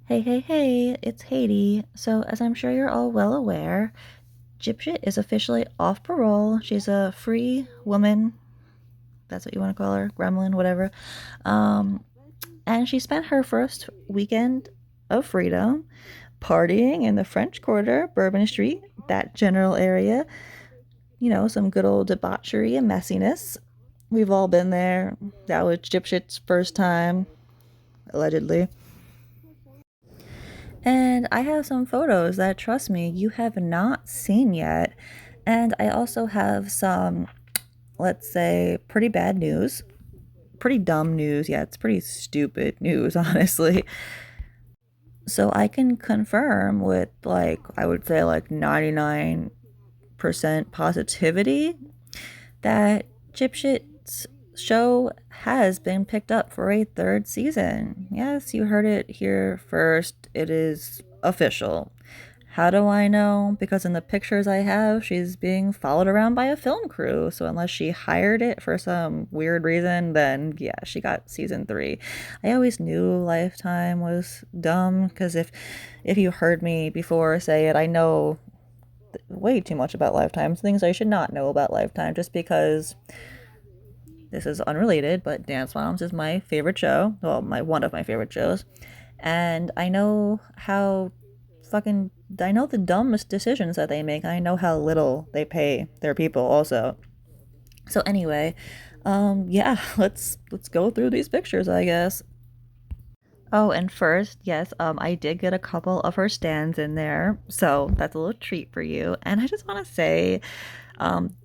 Hey, hey, hey, it's Haiti. So, as I'm sure you're all well aware, Gypsy is officially off parole. She's a free woman. That's what you want to call her, gremlin, whatever. Um, and she spent her first weekend of freedom partying in the French Quarter, Bourbon Street, that general area. You know, some good old debauchery and messiness. We've all been there. That was Gypsy's first time, allegedly. And I have some photos that, trust me, you have not seen yet. And I also have some, let's say, pretty bad news. Pretty dumb news. Yeah, it's pretty stupid news, honestly. So I can confirm with, like, I would say, like 99% positivity that Chipshit's show has been picked up for a third season. Yes, you heard it here first. It is official. How do I know? Because in the pictures I have, she's being followed around by a film crew. So unless she hired it for some weird reason, then yeah, she got season 3. I always knew Lifetime was dumb because if you heard me before say it, I know way too much about Lifetime, things I should not know about Lifetime, just because this is unrelated, but Dance Moms is my favorite show. Well, my one of my favorite shows. And I know how fucking I know the dumbest decisions that they make. I know how little they pay their people also. So anyway, yeah, let's go through these pictures, I guess. Oh, and first, yes, I did get a couple of her stands in there, so that's a little treat for you. And I just want to say,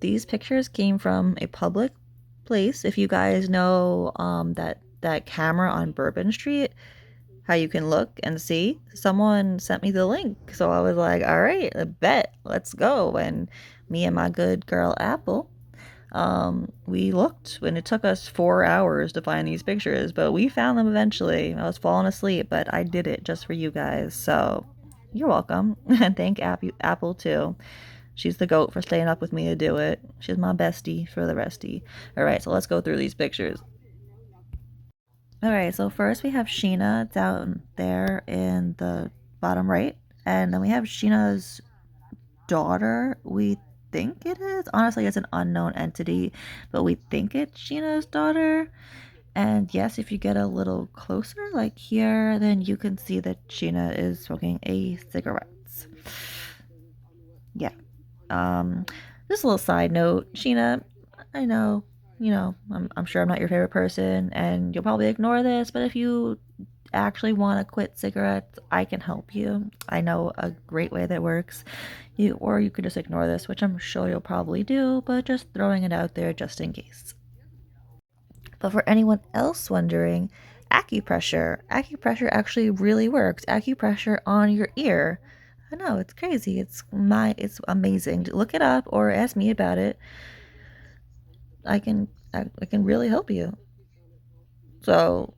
these pictures came from a public place. If you guys know, that camera on Bourbon Street, how you can look and see, someone sent me the link, so I was like, all right, I bet, let's go. And me and my good girl Apple, we looked and it took us 4 hours to find these pictures, but we found them eventually. I was falling asleep, but I did it just for you guys. So you're welcome. And thank Apple too. She's the goat for staying up with me to do it. She's my bestie for the restie. All right, so let's go through these pictures. All right, so first we have Sheena down there in the bottom right, and then we have Sheena's daughter. We think it is. Honestly, it's an unknown entity, but we think it's Sheena's daughter. And yes, if you get a little closer, like here, then you can see that Sheena is smoking a cigarette. Yeah. Um, just a little side note, Sheena, I know, I'm sure I'm not your favorite person, and you'll probably ignore this, but if you actually want to quit cigarettes, I can help you. I know a great way that works. Or you could just ignore this, which I'm sure you'll probably do, but just throwing it out there just in case. But for anyone else wondering, acupressure actually really works. Acupressure on your ear. I know it's crazy. It's amazing. Look it up or ask me about it. I can really help you. So,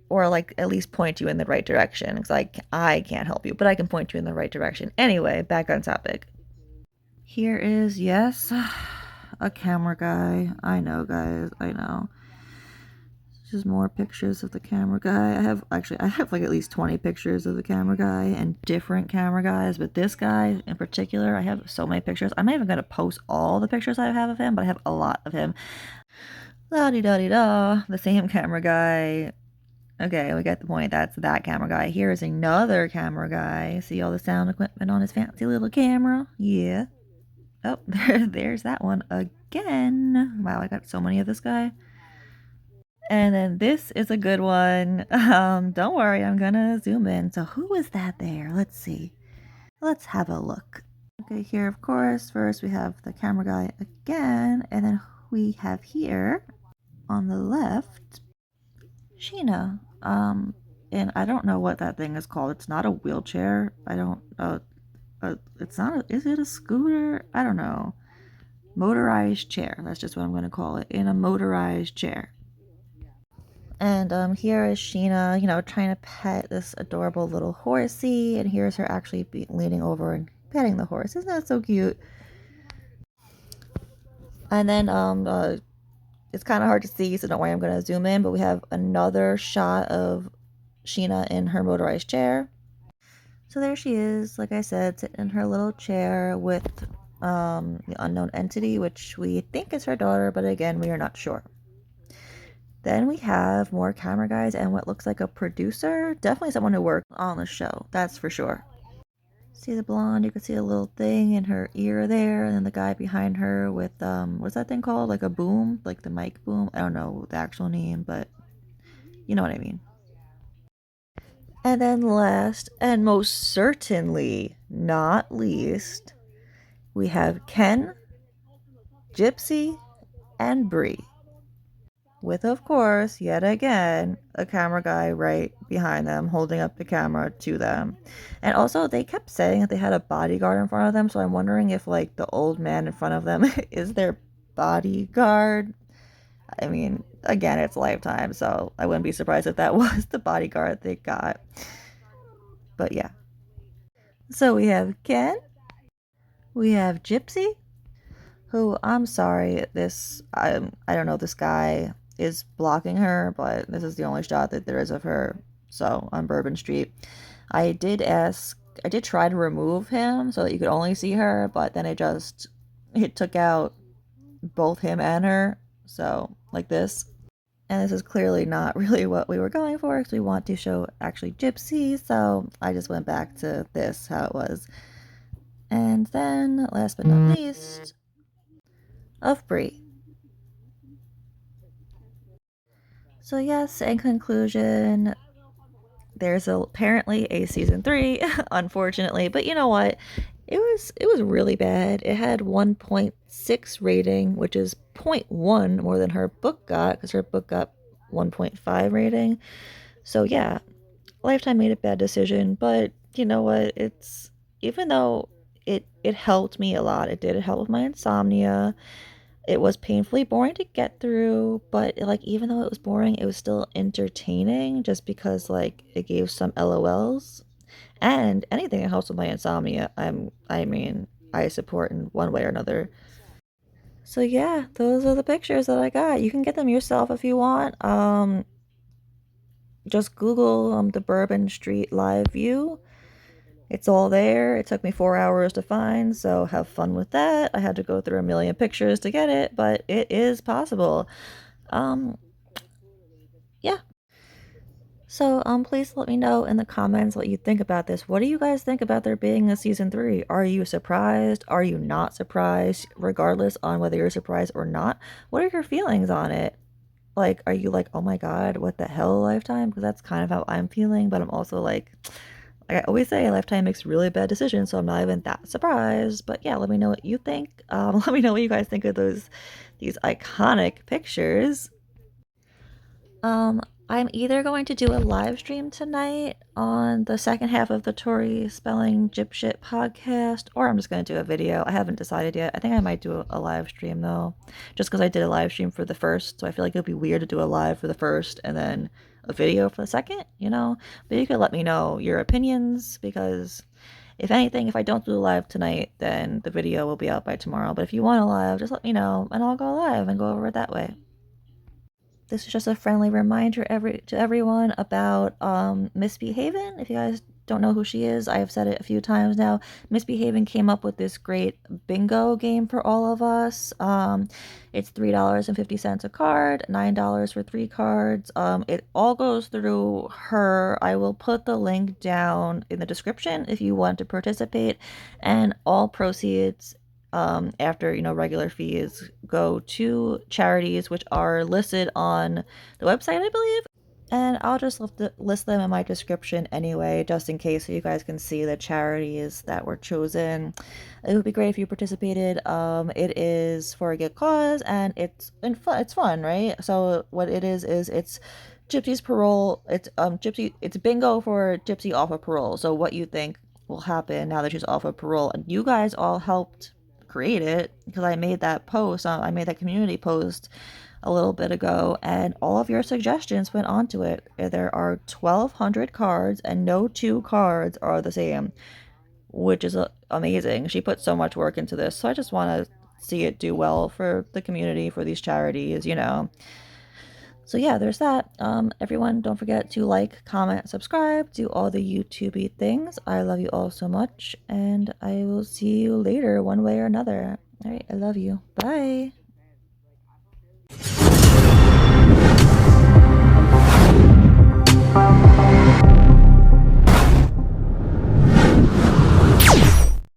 or like at least point you in the right direction. Because I can't help you, but I can point you in the right direction. Anyway, back on topic. Here is, yes, a camera guy. I know, guys. I know. Just more pictures of the camera guy. I have like at least 20 pictures of the camera guy and different camera guys, but this guy in particular, I have so many pictures. I'm not even gonna post all the pictures I have of him, but I have a lot of him. La di da di da, the same camera guy. Okay, we get the point. That's that camera guy. Here is another camera guy. See all the sound equipment on his fancy little camera? Yeah. Oh, there's that one again. Wow, I got so many of this guy. And then this is a good one. Don't worry, I'm gonna zoom in. So who is that there? Let's see. Let's have a look. Okay, here, of course, first we have the camera guy again, and then we have here on the left Sheena. And I don't know what that thing is called. It's not a wheelchair. I don't. It's not. Is it a scooter? I don't know. Motorized chair. That's just what I'm gonna call it. In a motorized chair. And here is Sheena, trying to pet this adorable little horsey. And here's her actually leaning over and petting the horse. Isn't that so cute? And then it's kind of hard to see, so don't worry, I'm going to zoom in. But we have another shot of Sheena in her motorized chair. So there she is, like I said, sitting in her little chair with the unknown entity, which we think is her daughter, but again, we are not sure. Then we have more camera guys and what looks like a producer. Definitely someone who worked on the show, that's for sure. See the blonde? You can see a little thing in her ear there, and then the guy behind her with what's that thing called? Like a boom, like the mic boom. I don't know the actual name, but you know what I mean. And then last and most certainly not least, we have Ken, Gypsy, and Bree. With, of course, yet again, a camera guy right behind them, holding up the camera to them. And also, they kept saying that they had a bodyguard in front of them, so I'm wondering if, like, the old man in front of them is their bodyguard. I mean, again, it's Lifetime, so I wouldn't be surprised if that was the bodyguard they got. But yeah. So we have Ken, we have Gypsy, who, I'm sorry, I don't know, this guy is blocking her, but this is the only shot that there is of her. So on Bourbon Street, I did try to remove him so that you could only see her, but then it took out both him and her. So like this. And this is clearly not really what we were going for because we want to show actually Gypsy. So I just went back to this, how it was. And then last but not least, of Brie. So yes, in conclusion, there's apparently a season 3, unfortunately, but you know what? It was really bad. It had 1.6 rating, which is zero point 0.1 more than her book got, because her book got 1.5 rating. So yeah, Lifetime made a bad decision, but you know what? It's even though it helped me a lot. It did help with my insomnia. It was painfully boring to get through, but like even though it was boring, it was still entertaining just because like it gave some LOLs and anything that helps with my insomnia. I support in one way or another. So yeah, those are the pictures that I got. You can get them yourself if you want. Just Google the Bourbon Street live view. It's all there. It took me 4 hours to find, so have fun with that. I had to go through a million pictures to get it, but it is possible. Um, yeah. So, please let me know in the comments what you think about this. What do you guys think about there being a season 3? Are you surprised? Are you not surprised? Regardless on whether you're surprised or not, what are your feelings on it? Like, are you like, oh my God, what the hell, Lifetime? Because that's kind of how I'm feeling, but I'm also like I always say, Lifetime makes really bad decisions, so I'm not even that surprised. But yeah, let me know what you think. Let me know what you guys think of these iconic pictures. Um, I'm either going to do a live stream tonight on the second half of the Tori Spelling Gypshit podcast, or I'm just going to do a video. I haven't decided yet. I think I might do a live stream though, just because I did a live stream for the first, so I feel like it'll be weird to do a live for the first and then a video for the second, you know? But you could let me know your opinions because if anything, if I don't do a live tonight, then the video will be out by tomorrow. But if you want a live, just let me know and I'll go live and go over it that way. This is just a friendly reminder to everyone about Misbehaving. If you guys don't know who she is, I have said it a few times now. Misbehaving came up with this great bingo game for all of us. It's $3.50 a card, $9 for 3 cards. It all goes through her. I will put the link down in the description if you want to participate, and all proceeds after regular fees go to charities which are listed on the website, I believe. And I'll just list them in my description anyway, just in case, so you guys can see the charities that were chosen. It would be great if you participated. It is for a good cause, and it's fun. It's fun, right? So what it is it's Gypsy's parole. It's bingo for Gypsy off of parole. So what you think will happen now that she's off of parole? And you guys all helped create it because I made that post. I made that community post a little bit ago, and all of your suggestions went onto it. There are 1,200 cards, and no two cards are the same, which is amazing. She put so much work into this, so I just want to see it do well for the community, for these charities. So yeah, there's that. Everyone, don't forget to like, comment, subscribe, do all the YouTubey things. I love you all so much, and I will see you later one way or another. All right, I love you. Bye.